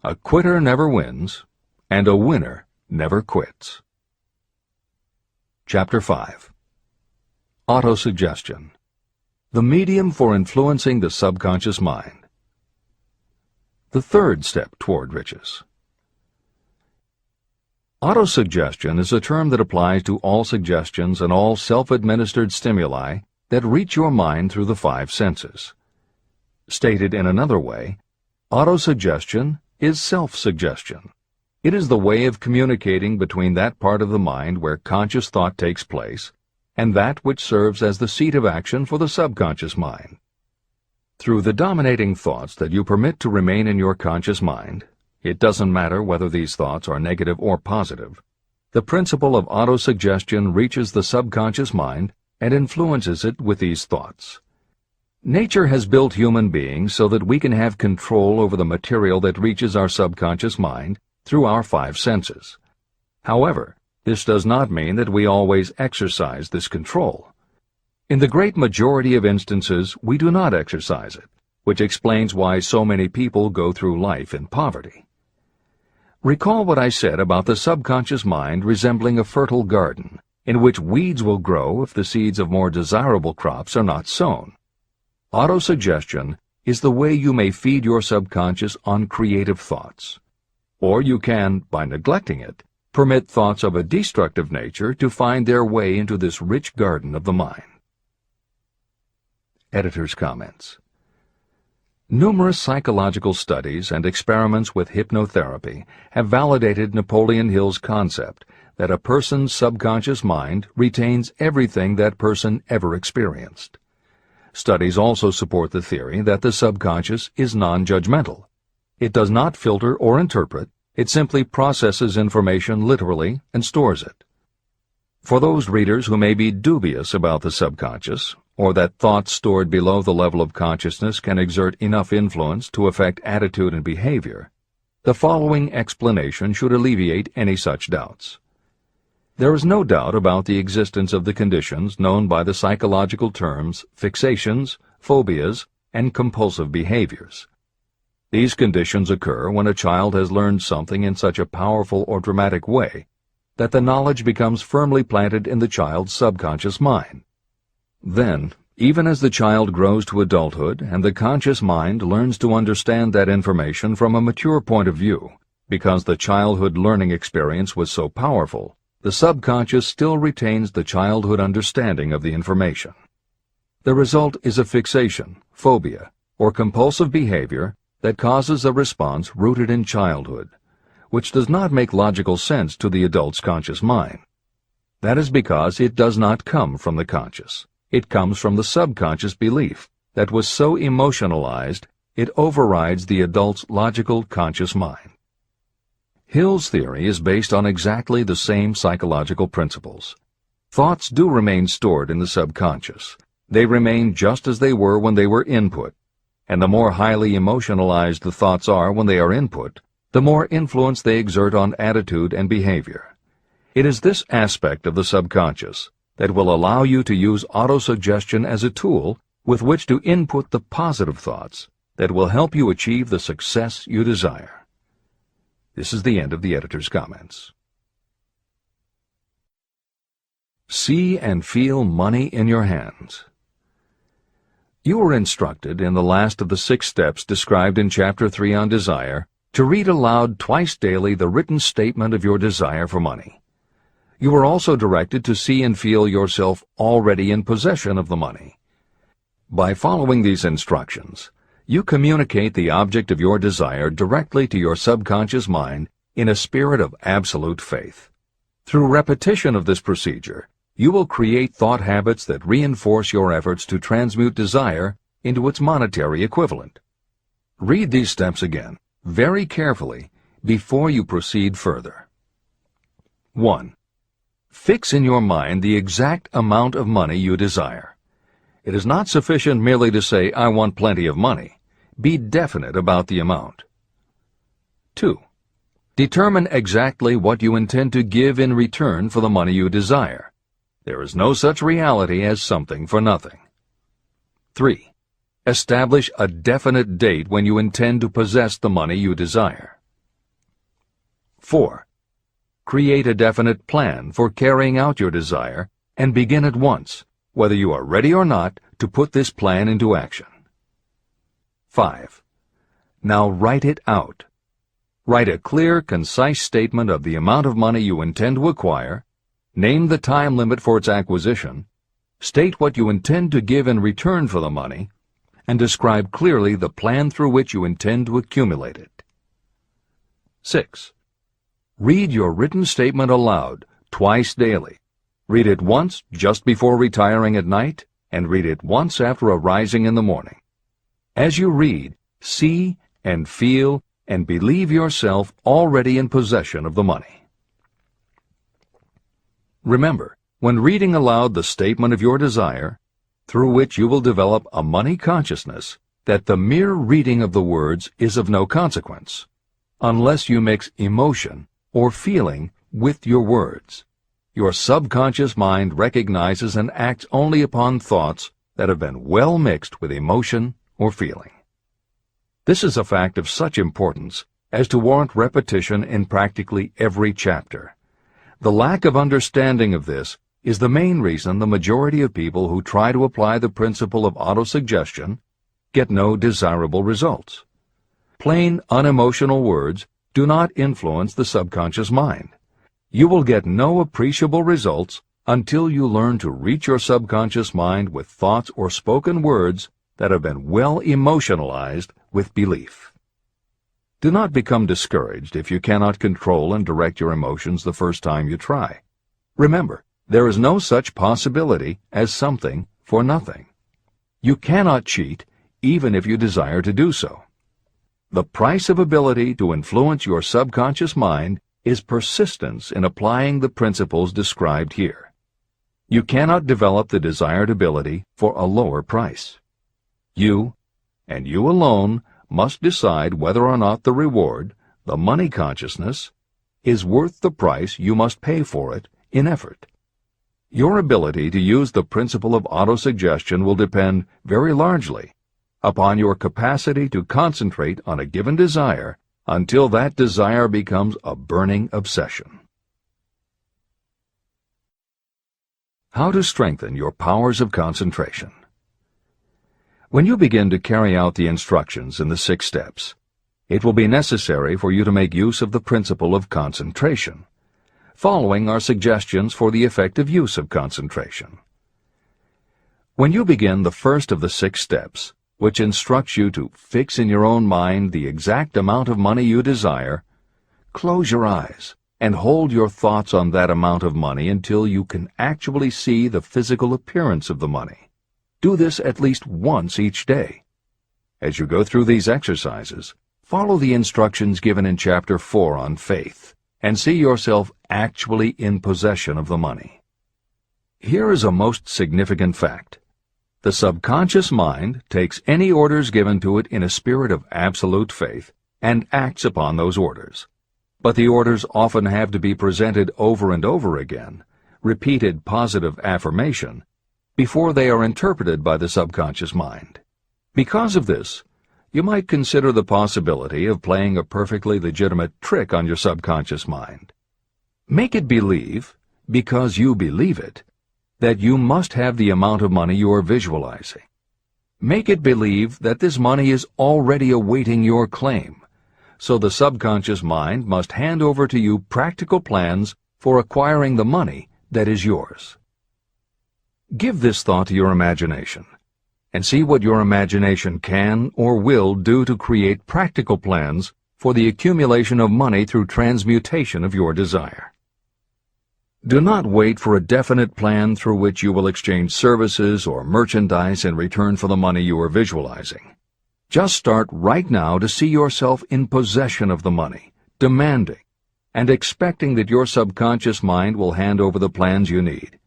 A quitter never wins, and a winner never quits. Chapter 5. Autosuggestion. The medium for influencing the subconscious mind. The third step toward riches. Autosuggestion is a term that applies to all suggestions and all self-administered stimuli that reach your mind through the five senses. Stated in another way, autosuggestion is self-suggestion. It is the way of communicating between that part of the mind where conscious thought takes place and that which serves as the seat of action for the subconscious mind. Through the dominating thoughts that you permit to remain in your conscious mind, it doesn't matter whether these thoughts are negative or positive, the principle of autosuggestion reaches the subconscious mind and influences it with these thoughts. Nature has built human beings so that we can have control over the material that reaches our subconscious mind through our five senses. However, this does not mean that we always exercise this control. In the great majority of instances, we do not exercise it, which explains why so many people go through life in poverty. Recall what I said about the subconscious mind resembling a fertile garden, in which weeds will grow if the seeds of more desirable crops are not sown. Autosuggestion is the way you may feed your subconscious on creative thoughts. Or you can, by neglecting it, permit thoughts of a destructive nature to find their way into this rich garden of the mind. Editor's comments. Numerous psychological studies and experiments with hypnotherapy have validated Napoleon Hill's concept that a person's subconscious mind retains everything that person ever experienced. Studies also support the theory that the subconscious is non-judgmental. It does not filter or interpret, it simply processes information literally and stores it. For those readers who may be dubious about the subconscious, or that thoughts stored below the level of consciousness can exert enough influence to affect attitude and behavior, the following explanation should alleviate any such doubts. There is no doubt about the existence of the conditions known by the psychological terms fixations, phobias, and compulsive behaviors. These conditions occur when a child has learned something in such a powerful or dramatic way that the knowledge becomes firmly planted in the child's subconscious mind. Then, even as the child grows to adulthood and the conscious mind learns to understand that information from a mature point of view, because the childhood learning experience was so powerful, the subconscious still retains the childhood understanding of the information. The result is a fixation, phobia, or compulsive behavior that causes a response rooted in childhood, which does not make logical sense to the adult's conscious mind. That is because it does not come from the conscious. It comes from the subconscious belief that was so emotionalized it overrides the adult's logical conscious mind. Hill's theory is based on exactly the same psychological principles. Thoughts do remain stored in the subconscious. They remain just as they were when they were input, and the more highly emotionalized the thoughts are when they are input, the more influence they exert on attitude and behavior. It is this aspect of the subconscious that will allow you to use autosuggestion as a tool with which to input the positive thoughts that will help you achieve the success you desire. This is the end of the editor's comments. See and feel money in your hands. You were instructed in the last of the 6 steps described in Chapter 3 on Desire to read aloud twice daily the written statement of your desire for money. You were also directed to see and feel yourself already in possession of the money. By following these instructions, you communicate the object of your desire directly to your subconscious mind in a spirit of absolute faith. Through repetition of this procedure, you will create thought habits that reinforce your efforts to transmute desire into its monetary equivalent. Read these steps again, very carefully, before you proceed further. 1. Fix in your mind the exact amount of money you desire. It is not sufficient merely to say, "I want plenty of money." Be definite about the amount. 2. Determine exactly what you intend to give in return for the money you desire. There is no such reality as something for nothing. 3. Establish a definite date when you intend to possess the money you desire. 4. Create a definite plan for carrying out your desire and begin at once, whether you are ready or not, to put this plan into action. 5. Now write it out. Write a clear, concise statement of the amount of money you intend to acquire, name the time limit for its acquisition, state what you intend to give in return for the money, and describe clearly the plan through which you intend to accumulate it. 6. Read your written statement aloud twice daily. Read it once just before retiring at night, and read it once after arising in the morning. As you read, see and feel and believe yourself already in possession of the money. Remember, when reading aloud the statement of your desire, through which you will develop a money consciousness, that the mere reading of the words is of no consequence, unless you mix emotion or feeling with your words. Your subconscious mind recognizes and acts only upon thoughts that have been well mixed with emotion or feeling. This is a fact of such importance as to warrant repetition in practically every chapter. The lack of understanding of this is the main reason the majority of people who try to apply the principle of autosuggestion get no desirable results. Plain, unemotional words do not influence the subconscious mind. You will get no appreciable results until you learn to reach your subconscious mind with thoughts or spoken words that have been well emotionalized with belief. Do not become discouraged if you cannot control and direct your emotions the first time you try. Remember, there is no such possibility as something for nothing. You cannot cheat even if you desire to do so. The price of ability to influence your subconscious mind is persistence in applying the principles described here. You cannot develop the desired ability for a lower price. You, and you alone, must decide whether or not the reward, the money consciousness, is worth the price you must pay for it in effort. Your ability to use the principle of autosuggestion will depend very largely upon your capacity to concentrate on a given desire until that desire becomes a burning obsession. How to strengthen your powers of concentration. When you begin to carry out the instructions in the 6 steps, it will be necessary for you to make use of the principle of concentration. Following are suggestions for the effective use of concentration. When you begin the first of the 6 steps, which instructs you to fix in your own mind the exact amount of money you desire, close your eyes and hold your thoughts on that amount of money until you can actually see the physical appearance of the money. Do this at least once each day. As you go through these exercises, follow the instructions given in Chapter 4 on faith, and see yourself actually in possession of the money. Here is a most significant fact. The subconscious mind takes any orders given to it in a spirit of absolute faith and acts upon those orders. But the orders often have to be presented over and over again, repeated positive affirmation, before they are interpreted by the subconscious mind. Because of this, you might consider the possibility of playing a perfectly legitimate trick on your subconscious mind. Make it believe, because you believe it, that you must have the amount of money you are visualizing. Make it believe that this money is already awaiting your claim, so the subconscious mind must hand over to you practical plans for acquiring the money that is yours. Give this thought to your imagination, and see what your imagination can or will do to create practical plans for the accumulation of money through transmutation of your desire. Do not wait for a definite plan through which you will exchange services or merchandise in return for the money you are visualizing. Just start right now to see yourself in possession of the money, demanding, and expecting that your subconscious mind will hand over the plans you need.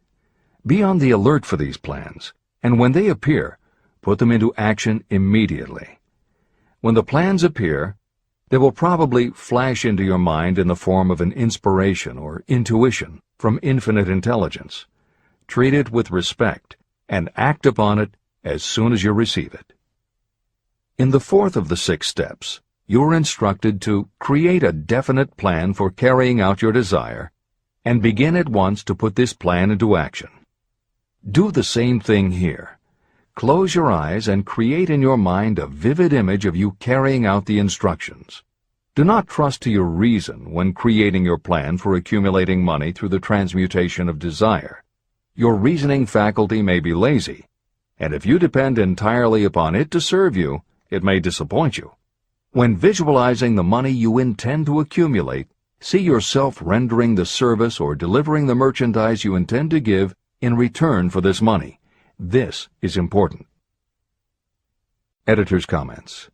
Be on the alert for these plans, and when they appear, put them into action immediately. When the plans appear, they will probably flash into your mind in the form of an inspiration or intuition from infinite intelligence. Treat it with respect and act upon it as soon as you receive it. In the 4th of the 6 steps, you're instructed to create a definite plan for carrying out your desire and begin at once to put this plan into action. Do the same thing here. Close your eyes and create in your mind a vivid image of you carrying out the instructions. Do not trust to your reason when creating your plan for accumulating money through the transmutation of desire. Your reasoning faculty may be lazy, and if you depend entirely upon it to serve you, it may disappoint you. When visualizing the money you intend to accumulate, see yourself rendering the service or delivering the merchandise you intend to give in return for this money. This is important. Editor's comments.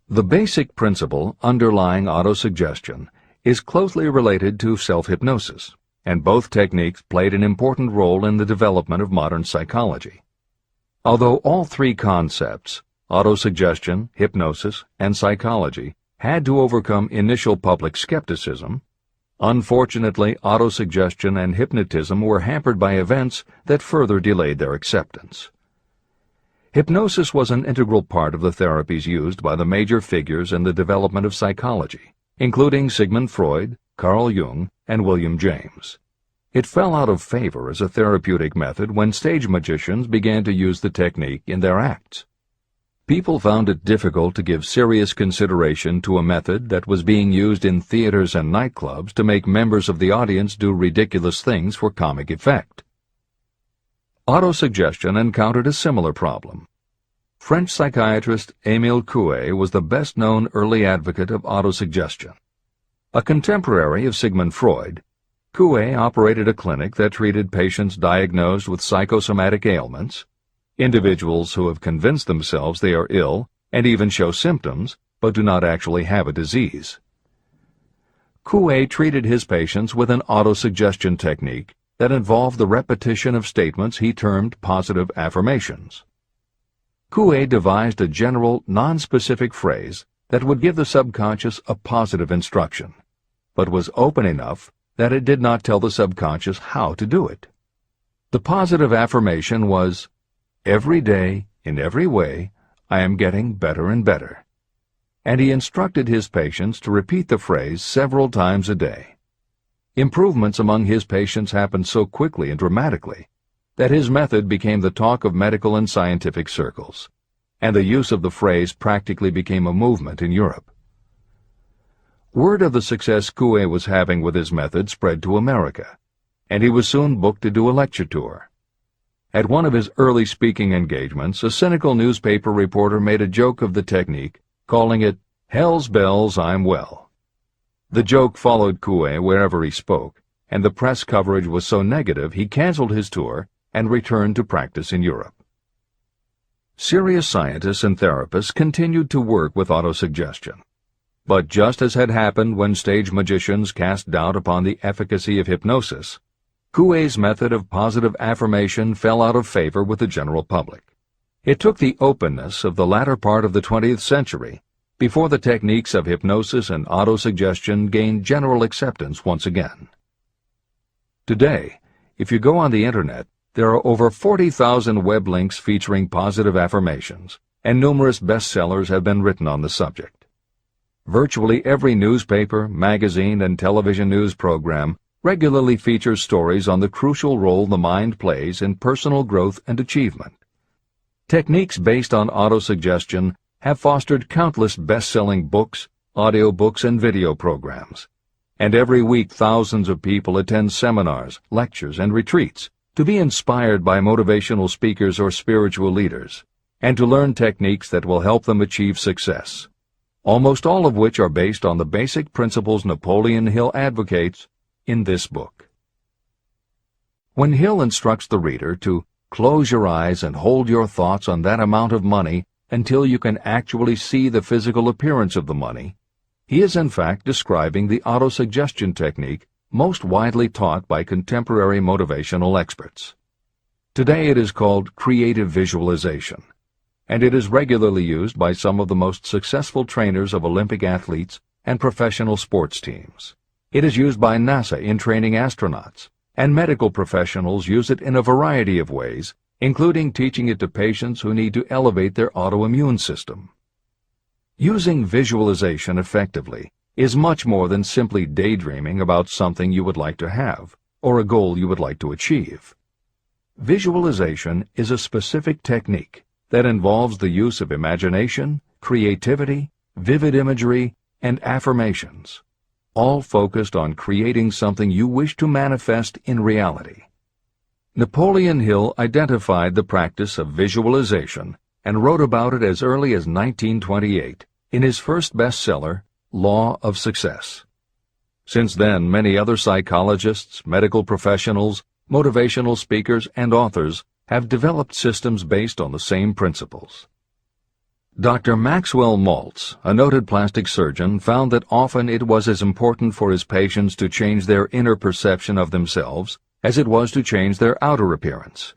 The basic principle underlying autosuggestion is closely related to self-hypnosis, and both techniques played an important role in the development of modern psychology. Although all three concepts, autosuggestion, hypnosis, and psychology, had to overcome initial public skepticism, unfortunately, autosuggestion and hypnotism were hampered by events that further delayed their acceptance. Hypnosis was an integral part of the therapies used by the major figures in the development of psychology, including Sigmund Freud, Carl Jung, and William James. It fell out of favor as a therapeutic method when stage magicians began to use the technique in their acts. People found it difficult to give serious consideration to a method that was being used in theaters and nightclubs to make members of the audience do ridiculous things for comic effect. Autosuggestion encountered a similar problem. French psychiatrist Émile Coué was the best-known early advocate of autosuggestion. A contemporary of Sigmund Freud, Coué operated a clinic that treated patients diagnosed with psychosomatic ailments, individuals who have convinced themselves they are ill and even show symptoms but do not actually have a disease. Coué treated his patients with an autosuggestion technique that involved the repetition of statements he termed positive affirmations. Coué devised a general, non-specific phrase that would give the subconscious a positive instruction, but was open enough that it did not tell the subconscious how to do it. The positive affirmation was, "Every day, in every way, I am getting better and better." And he instructed his patients to repeat the phrase several times a day. Improvements among his patients happened so quickly and dramatically that his method became the talk of medical and scientific circles, and the use of the phrase practically became a movement in Europe. Word of the success Coué was having with his method spread to America, and he was soon booked to do a lecture tour. At one of his early speaking engagements, a cynical newspaper reporter made a joke of the technique, calling it, "Hell's bells, I'm well." The joke followed Coué wherever he spoke, and the press coverage was so negative he canceled his tour and returned to practice in Europe. Serious scientists and therapists continued to work with autosuggestion. But just as had happened when stage magicians cast doubt upon the efficacy of hypnosis, Coué's method of positive affirmation fell out of favor with the general public. It took the openness of the latter part of the 20th century before the techniques of hypnosis and autosuggestion gained general acceptance once again. Today, if you go on the Internet, there are over 40,000 web links featuring positive affirmations, and numerous bestsellers have been written on the subject. Virtually every newspaper, magazine, and television news program regularly features stories on the crucial role the mind plays in personal growth and achievement. Techniques based on autosuggestion have fostered countless best-selling books, audiobooks, and video programs. And every week thousands of people attend seminars, lectures, and retreats to be inspired by motivational speakers or spiritual leaders, and to learn techniques that will help them achieve success, almost all of which are based on the basic principles Napoleon Hill advocates in this book. When Hill instructs the reader to close your eyes and hold your thoughts on that amount of money until you can actually see the physical appearance of the money, he is in fact describing the autosuggestion technique most widely taught by contemporary motivational experts. Today it is called creative visualization, and it is regularly used by some of the most successful trainers of Olympic athletes and professional sports teams. It is used by NASA in training astronauts, and medical professionals use it in a variety of ways, including teaching it to patients who need to elevate their autoimmune system. Using visualization effectively is much more than simply daydreaming about something you would like to have or a goal you would like to achieve. Visualization is a specific technique that involves the use of imagination, creativity, vivid imagery, and affirmations, all focused on creating something you wish to manifest in reality. Napoleon Hill identified the practice of visualization and wrote about it as early as 1928 in his first bestseller, Law of Success. Since then, many other psychologists, medical professionals, motivational speakers, and authors have developed systems based on the same principles. Dr. Maxwell Maltz, a noted plastic surgeon, found that often it was as important for his patients to change their inner perception of themselves as it was to change their outer appearance.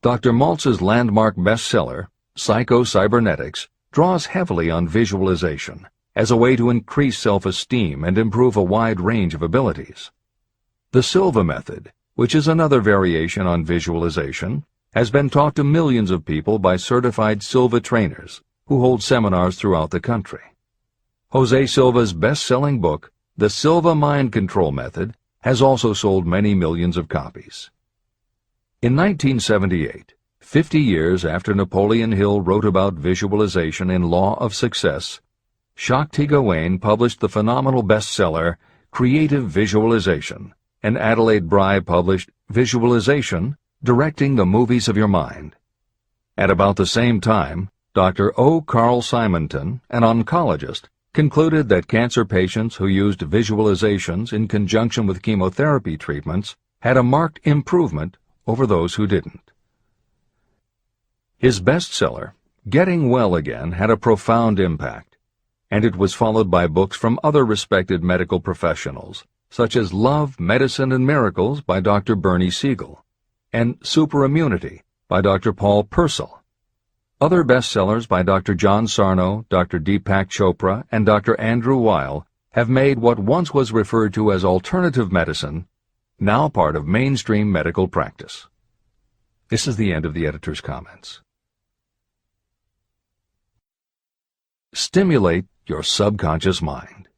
Dr. Maltz's landmark bestseller, Psycho-Cybernetics, draws heavily on visualization as a way to increase self-esteem and improve a wide range of abilities. The Silva method, which is another variation on visualization, has been taught to millions of people by certified Silva trainers who hold seminars throughout the country. Jose Silva's best-selling book, The Silva Mind Control Method, has also sold many millions of copies. In 1978, 50 years after Napoleon Hill wrote about visualization in Law of Success, Shakti Gawain published the phenomenal bestseller Creative Visualization, and Adelaide Bry published Visualization, Directing the Movies of Your Mind. At about the same time, Dr. O. Carl Simonton, an oncologist, concluded that cancer patients who used visualizations in conjunction with chemotherapy treatments had a marked improvement over those who didn't. His bestseller, Getting Well Again, had a profound impact, and it was followed by books from other respected medical professionals, such as Love, Medicine, and Miracles by Dr. Bernie Siegel, and Superimmunity by Dr. Paul Purcell. Other bestsellers by Dr. John Sarno, Dr. Deepak Chopra, and Dr. Andrew Weil have made what once was referred to as alternative medicine now part of mainstream medical practice. This is the end of the editor's comments. Stimulate your subconscious mind.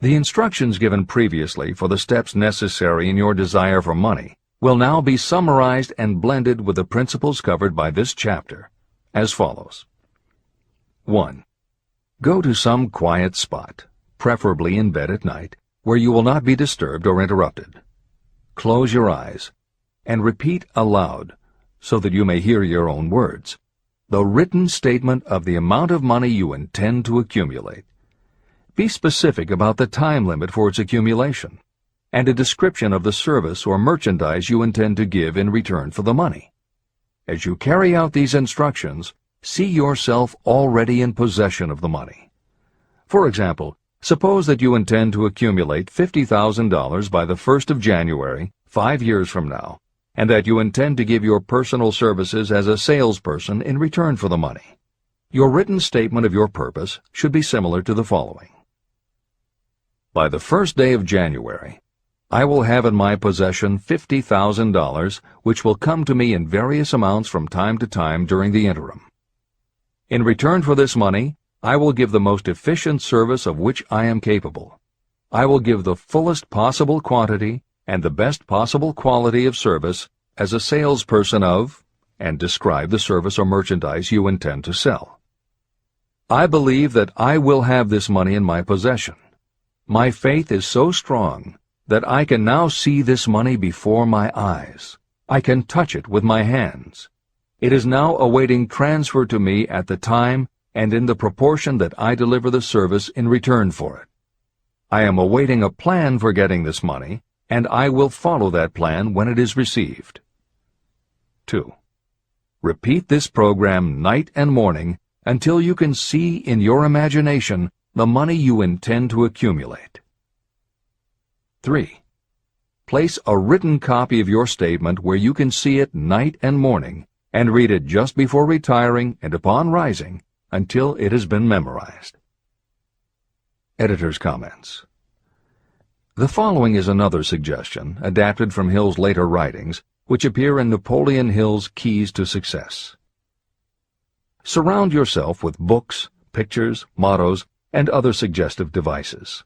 The instructions given previously for the steps necessary in your desire for money will now be summarized and blended with the principles covered by this chapter, as follows. 1. Go to some quiet spot, preferably in bed at night, where you will not be disturbed or interrupted. Close your eyes and repeat aloud, so that you may hear your own words, the written statement of the amount of money you intend to accumulate. Be specific about the time limit for its accumulation, and a description of the service or merchandise you intend to give in return for the money. As you carry out these instructions, see yourself already in possession of the money. For example, suppose that you intend to accumulate $50,000 by the 1st of January, 5 years from now, and that you intend to give your personal services as a salesperson in return for the money. Your written statement of your purpose should be similar to the following. By the 1st day of January, I will have in my possession $50,000, which will come to me in various amounts from time to time during the interim. In return for this money, I will give the most efficient service of which I am capable. I will give the fullest possible quantity and the best possible quality of service as a salesperson of, and describe the service or merchandise you intend to sell. I believe that I will have this money in my possession. My faith is so strong that I can now see this money before my eyes. I can touch it with my hands. It is now awaiting transfer to me at the time and in the proportion that I deliver the service in return for it. I am awaiting a plan for getting this money, and I will follow that plan when it is received. 2. Repeat this program night and morning until you can see in your imagination the money you intend to accumulate. 3. Place a written copy of your statement where you can see it night and morning, and read it just before retiring and upon rising until it has been memorized. Editor's comments. The following is another suggestion, adapted from Hill's later writings, which appear in Napoleon Hill's Keys to Success. Surround yourself with books, pictures, mottos, and other suggestive devices.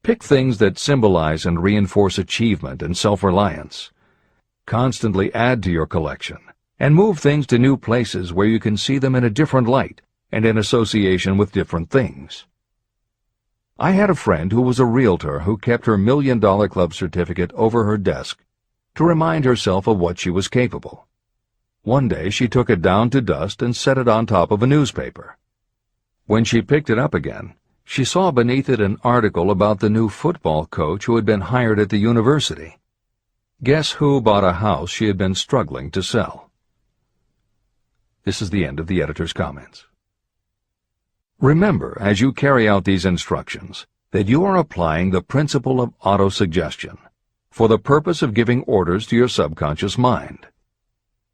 Pick things that symbolize and reinforce achievement and self-reliance. Constantly add to your collection, and move things to new places where you can see them in a different light and in association with different things. I had a friend who was a realtor who kept her $1 Million Club certificate over her desk to remind herself of what she was capable. One day she took it down to dust and set it on top of a newspaper. When she picked it up again, she saw beneath it an article about the new football coach who had been hired at the university. Guess who bought a house she had been struggling to sell? This is the end of the editor's comments. Remember, as you carry out these instructions, that you are applying the principle of autosuggestion for the purpose of giving orders to your subconscious mind.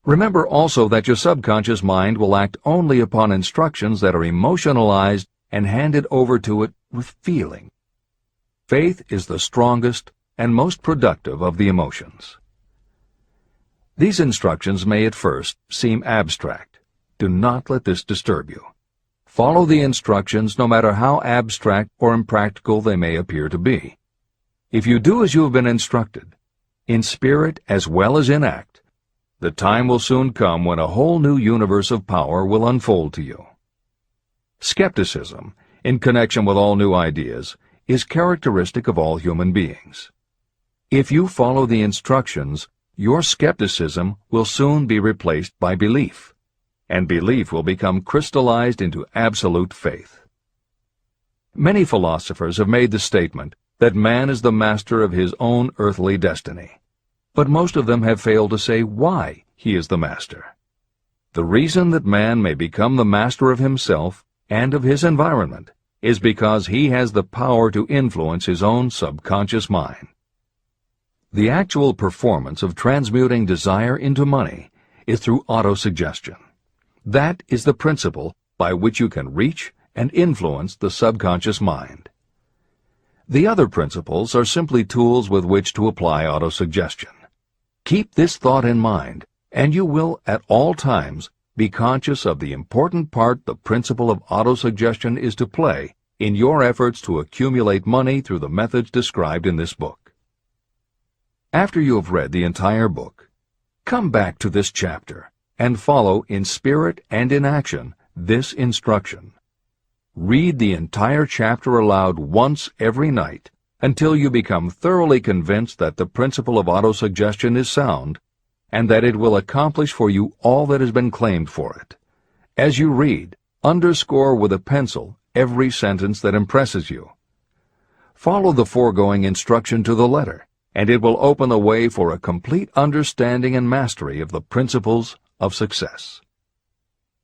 Remember also that your subconscious mind will act only upon instructions that are emotionalized and handed over to it with feeling. Faith is the strongest and most productive of the emotions. These instructions may at first seem abstract. Do not let this disturb you. Follow the instructions no matter how abstract or impractical they may appear to be. If you do as you have been instructed, in spirit as well as in act, the time will soon come when a whole new universe of power will unfold to you. Skepticism, in connection with all new ideas, is characteristic of all human beings. If you follow the instructions, your skepticism will soon be replaced by belief, and belief will become crystallized into absolute faith. Many philosophers have made the statement that man is the master of his own earthly destiny, but most of them have failed to say why he is the master. The reason that man may become the master of himself and of his environment is because he has the power to influence his own subconscious mind. The actual performance of transmuting desire into money is through autosuggestion. That is the principle by which you can reach and influence the subconscious mind. The other principles are simply tools with which to apply autosuggestion. Keep this thought in mind, and you will at all times be conscious of the important part the principle of autosuggestion is to play in your efforts to accumulate money through the methods described in this book. After you have read the entire book, come back to this chapter and follow in spirit and in action this instruction. Read the entire chapter aloud once every night until you become thoroughly convinced that the principle of autosuggestion is sound and that it will accomplish for you all that has been claimed for it. As you read, underscore with a pencil every sentence that impresses you. Follow the foregoing instruction to the letter, and it will open the way for a complete understanding and mastery of the principles of success.